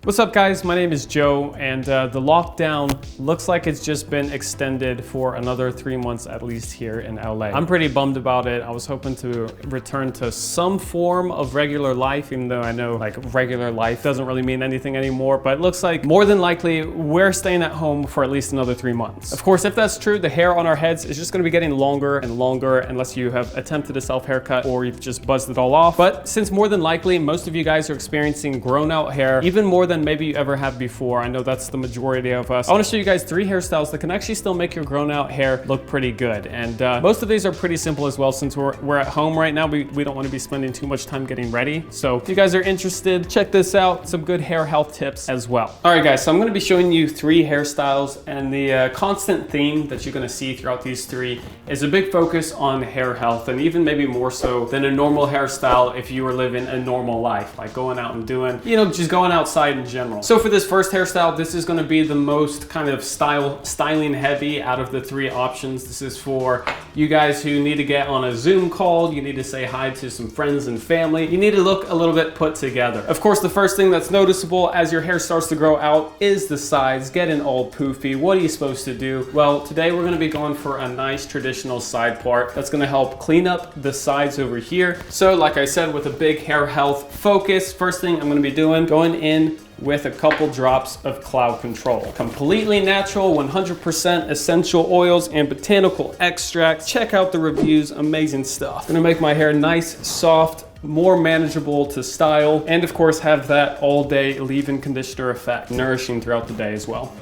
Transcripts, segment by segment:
What's up guys, my name is Joe and the lockdown looks like it's just been extended for another 3 months at least here in LA. I'm pretty bummed about it. I was hoping to return to some form of regular life, even though I know like regular life doesn't really mean anything anymore, but it looks like more than likely we're staying at home for at least another 3 months. Of course, if that's true, the hair on our heads is just gonna be getting longer and longer unless you have attempted a self haircut or you've just buzzed it all off. But since more than likely most of you guys are experiencing grown out hair, even more than maybe you ever have before. I know that's the majority of us. I want to show you guys 3 hairstyles that can actually still make your grown out hair look pretty good. And most of these are pretty simple as well. Since we're at home right now, we don't want to be spending too much time getting ready. So if you guys are interested, check this out. Some good hair health tips as well. All right guys, so I'm going to be showing you 3 hairstyles, and the constant theme that you're going to see throughout these 3 is a big focus on hair health, and even maybe more so than a normal hairstyle if you were living a normal life, like going out and doing, just going outside in general. So for this first hairstyle, this is going to be the most kind of styling heavy out of the 3 options. This is for you guys who need to get on a Zoom call, you need to say hi to some friends and family, you need to look a little bit put together. Of course, the first thing that's noticeable as your hair starts to grow out is the sides getting all poofy. What are you supposed to do? Well, today we're going to be going for a nice traditional side part that's going to help clean up the sides over here. So like I said, with a big hair health focus, first thing I'm going to be doing, going in with a couple drops of cloud control. Completely natural, 100% essential oils and botanical extracts. Check out the reviews, amazing stuff. Gonna make my hair nice, soft, more manageable to style, and of course have that all day leave-in conditioner effect, nourishing throughout the day as well.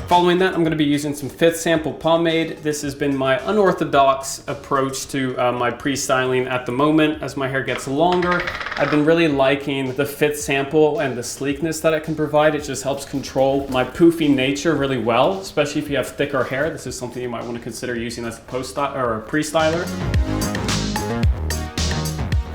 Following that, I'm going to be using some 5th Sample pomade. This has been my unorthodox approach to my pre-styling at the moment. As my hair gets longer, I've been really liking the 5th Sample and the sleekness that it can provide. It just helps control my poofy nature really well, especially if you have thicker hair. This is something you might want to consider using as a post-style or a pre-styler.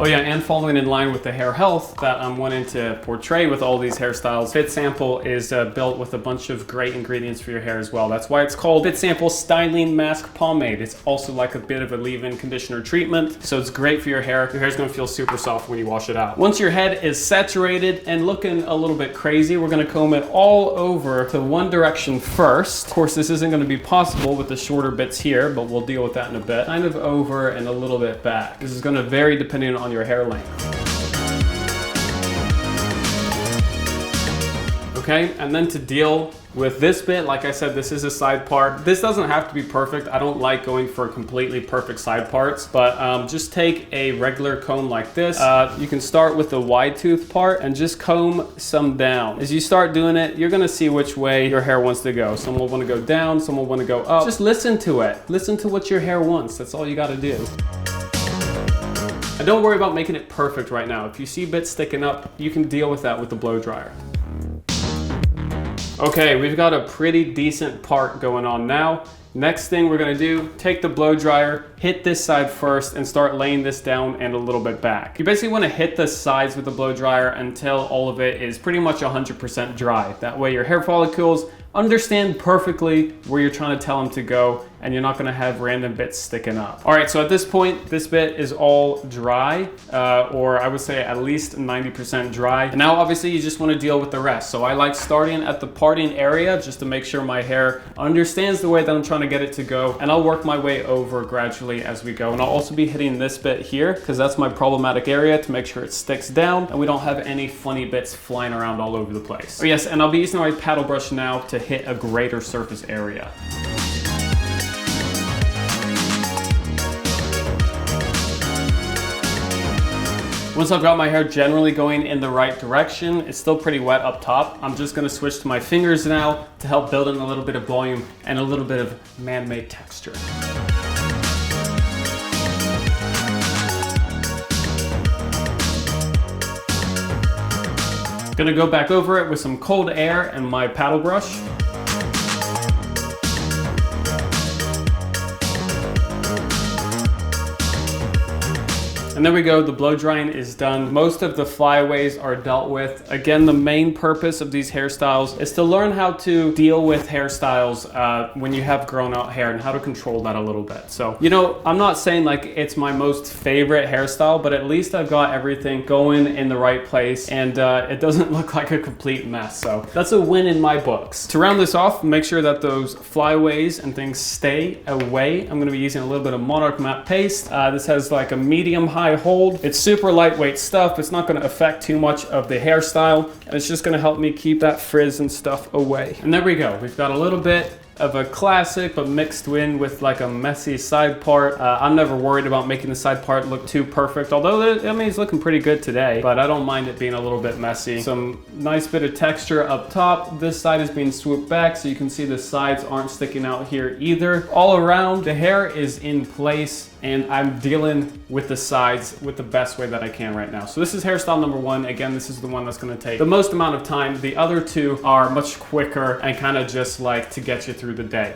Oh yeah, and following in line with the hair health that I'm wanting to portray with all these hairstyles, 5th Sample is built with a bunch of great ingredients for your hair as well. That's why it's called 5th Sample Styling Mask Pomade. It's also like a bit of a leave-in conditioner treatment, so it's great for your hair. Your hair's gonna feel super soft when you wash it out. Once your head is saturated and looking a little bit crazy, we're gonna comb it all over to one direction first. Of course, this isn't gonna be possible with the shorter bits here, but we'll deal with that in a bit. Kind of over and a little bit back. This is gonna vary depending on your hair length. Okay, and then to deal with this bit, like I said, this is a side part. This doesn't have to be perfect. I don't like going for completely perfect side parts, but just take a regular comb like this. You can start with the wide tooth part and just comb some down. As you start doing it, you're gonna see which way your hair wants to go. Some will wanna go down, some will wanna go up. Just listen to it. Listen to what your hair wants. That's all you gotta do. And don't worry about making it perfect right now. If you see bits sticking up, you can deal with that with the blow dryer. Okay, we've got a pretty decent part going on now. Next thing we're gonna do, take the blow dryer, hit this side first, and start laying this down and a little bit back. You basically wanna hit the sides with the blow dryer until all of it is pretty much 100% dry. That way your hair follicles understand perfectly where you're trying to tell them to go, and you're not gonna have random bits sticking up. All right, so at this point, this bit is all dry, or I would say at least 90% dry. And now obviously you just wanna deal with the rest. So I like starting at the parting area just to make sure my hair understands the way that I'm trying to get it to go, and I'll work my way over gradually as we go. And I'll also be hitting this bit here, because that's my problematic area, to make sure it sticks down and we don't have any funny bits flying around all over the place. Oh yes, and I'll be using my paddle brush now to hit a greater surface area. Once I've got my hair generally going in the right direction, it's still pretty wet up top. I'm just gonna switch to my fingers now to help build in a little bit of volume and a little bit of man-made texture. Gonna go back over it with some cold air and my paddle brush. And there we go, the blow drying is done. Most of the flyaways are dealt with. Again, the main purpose of these hairstyles is to learn how to deal with hairstyles when you have grown out hair and how to control that a little bit. So, you know, I'm not saying like it's my most favorite hairstyle, but at least I've got everything going in the right place and it doesn't look like a complete mess. So that's a win in my books. To round this off, make sure that those flyaways and things stay away. I'm gonna be using a little bit of Monarch matte paste. This has like a medium high hold. It's super lightweight stuff. It's not gonna affect too much of the hairstyle. And it's just gonna help me keep that frizz and stuff away. And there we go. We've got a little bit of a classic, but mixed in with like a messy side part. I'm never worried about making the side part look too perfect, although I mean, it's looking pretty good today, but I don't mind it being a little bit messy. Some nice bit of texture up top. This side is being swooped back, so you can see the sides aren't sticking out here either. All around, the hair is in place, and I'm dealing with the sides with the best way that I can right now. So this is hairstyle number one. Again, this is the one that's gonna take the most amount of time. The other two are much quicker and kind of just like to get you through the day.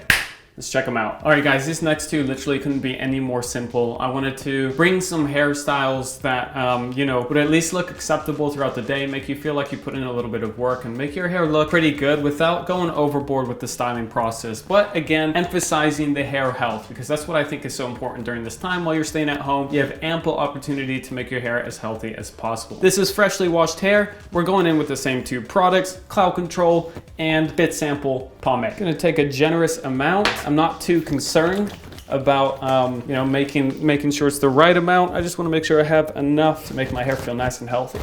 Let's check them out. All right, guys, these next two literally couldn't be any more simple. I wanted to bring some hairstyles that, you know, would at least look acceptable throughout the day, make you feel like you put in a little bit of work and make your hair look pretty good without going overboard with the styling process. But again, emphasizing the hair health, because that's what I think is so important during this time. While you're staying at home, you have ample opportunity to make your hair as healthy as possible. This is freshly washed hair. We're going in with the same two products, Cloud Control and Bit Sample Pomade. I'm gonna take a generous amount. I'm not too concerned about you know, making sure it's the right amount. I just want to make sure I have enough to make my hair feel nice and healthy.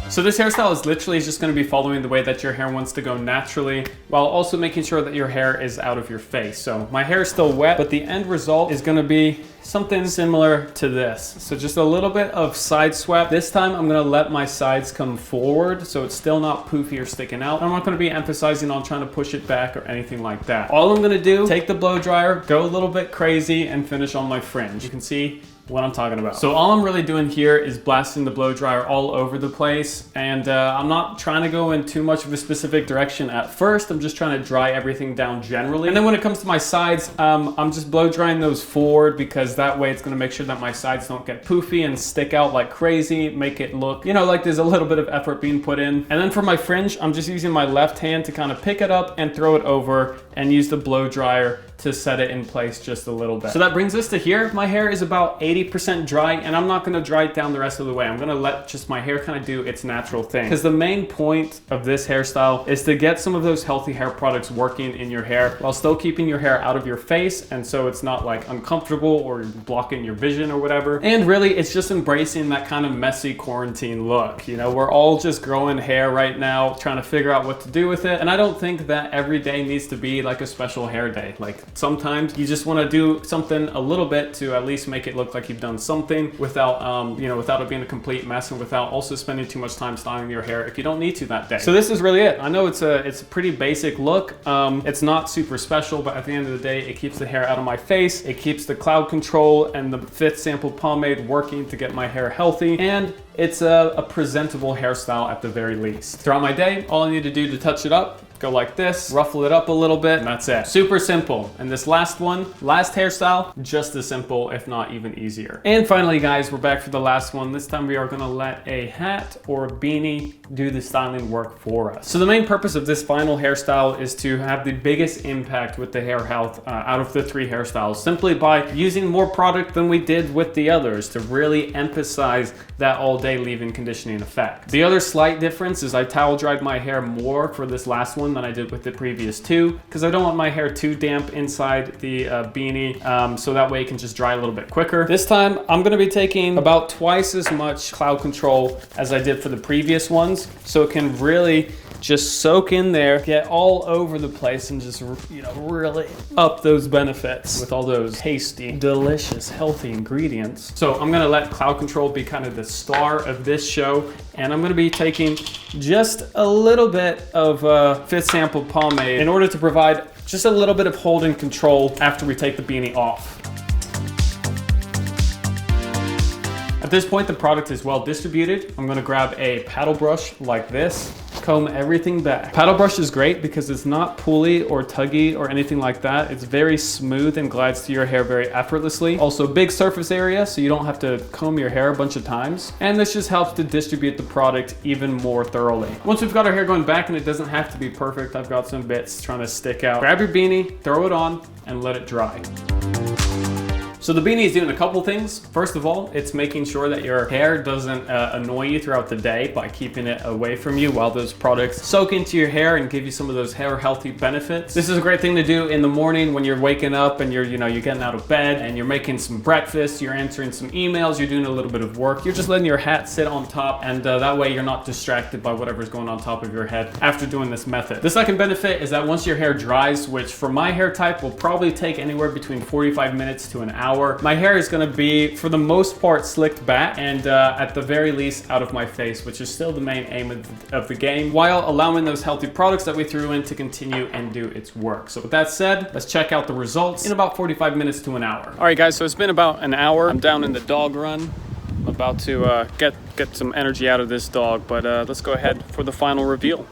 So this hairstyle is literally just going to be following the way that your hair wants to go naturally, while also making sure that your hair is out of your face. So my hair is still wet, but the end result is going to be something similar to this. So just a little bit of side swept. This time I'm going to let my sides come forward, so it's still not poofy or sticking out. I'm not going to be emphasizing on trying to push it back or anything like that. All I'm going to do, take the blow dryer, go a little bit crazy, and finish on my fringe. You can see what I'm talking about. So all I'm really doing here is blasting the blow dryer all over the place, and I'm not trying to go in too much of a specific direction at first. I'm just trying to dry everything down generally. And then when it comes to my sides, I'm just blow drying those forward, because that way it's gonna make sure that my sides don't get poofy and stick out like crazy, make it look, you know, like there's a little bit of effort being put in. And then for my fringe, I'm just using my left hand to kind of pick it up and throw it over and use the blow dryer to set it in place just a little bit. So that brings us to here. My hair is about 80% dry, and I'm not gonna dry it down the rest of the way. I'm gonna let just my hair kind of do its natural thing. Because the main point of this hairstyle is to get some of those healthy hair products working in your hair while still keeping your hair out of your face, and so it's not like uncomfortable or blocking your vision or whatever. And really, it's just embracing that kind of messy quarantine look. You know, we're all just growing hair right now, trying to figure out what to do with it. And I don't think that every day needs to be like a special hair day. Like, sometimes you just want to do something a little bit to at least make it look like you've done something without, you know, without it being a complete mess, and without also spending too much time styling your hair if you don't need to that day. So this is really it. I know it's a pretty basic look. It's not super special, but at the end of the day, it keeps the hair out of my face. It keeps the Cloud Control and the Bit Sample Pomade working to get my hair healthy, and it's a presentable hairstyle at the very least. Throughout my day, all I need to do to touch it up, go like this, ruffle it up a little bit, and that's it. Super simple. And this last hairstyle, just as simple, if not even easier. And finally, guys, we're back for the last one. This time we are gonna let a hat or a beanie do the styling work for us. So the main purpose of this final hairstyle is to have the biggest impact with the hair health out of the three hairstyles, simply by using more product than we did with the others to really emphasize that all day leave-in conditioning effect. The other slight difference is I towel dried my hair more for this last one than I did with the previous two, because I don't want my hair too damp inside the beanie, so that way it can just dry a little bit quicker. This time I'm going to be taking about twice as much Cloud Control as I did for the previous ones, so it can really just soak in there, get all over the place, and just, you know, really up those benefits with all those tasty, delicious, healthy ingredients. So I'm gonna let Cloud Control be kind of the star of this show, and I'm gonna be taking just a little bit of Bit Sample Pomade in order to provide just a little bit of hold and control after we take the beanie off. At this point, the product is well distributed. I'm gonna grab a paddle brush like this, comb everything back. Paddle brush is great because it's not pulley or tuggy or anything like that. It's very smooth and glides to your hair very effortlessly. Also big surface area, so you don't have to comb your hair a bunch of times. And this just helps to distribute the product even more thoroughly. Once we've got our hair going back, and it doesn't have to be perfect, I've got some bits trying to stick out. Grab your beanie, throw it on, and let it dry. So the beanie is doing a couple things. First of all, it's making sure that your hair doesn't annoy you throughout the day by keeping it away from you while those products soak into your hair and give you some of those hair healthy benefits. This is a great thing to do in the morning when you're waking up and you're getting out of bed and you're making some breakfast, you're answering some emails, you're doing a little bit of work. You're just letting your hat sit on top, and that way you're not distracted by whatever's going on top of your head after doing this method. The second benefit is that once your hair dries, which for my hair type will probably take anywhere between 45 minutes to an hour, my hair is going to be, for the most part, slicked back and at the very least out of my face, which is still the main aim of the game, while allowing those healthy products that we threw in to continue and do its work. So with that said, let's check out the results in about 45 minutes to an hour. All right, guys, so it's been about an hour. I'm down in the dog run. I'm about to get some energy out of this dog, but let's go ahead for the final reveal.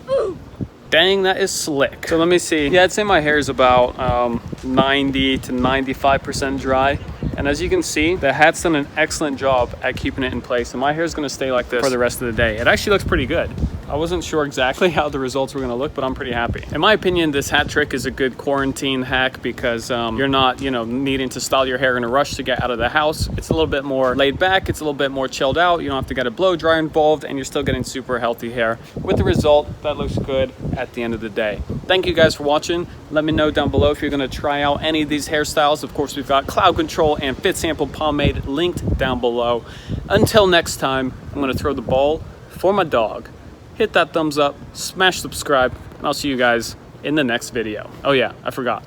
Ooh. Dang, that is slick. So let me see. Yeah, I'd say my hair is about 90 to 95% dry. And as you can see, the hat's done an excellent job at keeping it in place. And my hair is gonna stay like this for the rest of the day. It actually looks pretty good. I wasn't sure exactly how the results were gonna look, but I'm pretty happy. In my opinion, this hat trick is a good quarantine hack because you're not, needing to style your hair in a rush to get out of the house. It's a little bit more laid back. It's a little bit more chilled out. You don't have to get a blow dryer involved, and you're still getting super healthy hair with the result that looks good at the end of the day. Thank you guys for watching. Let me know down below if you're gonna try out any of these hairstyles. Of course, we've got Cloud Control and Fit Sample Pomade linked down below. Until next time, I'm gonna throw the ball for my dog. Hit that thumbs up, smash subscribe, and I'll see you guys in the next video. Oh yeah, I forgot.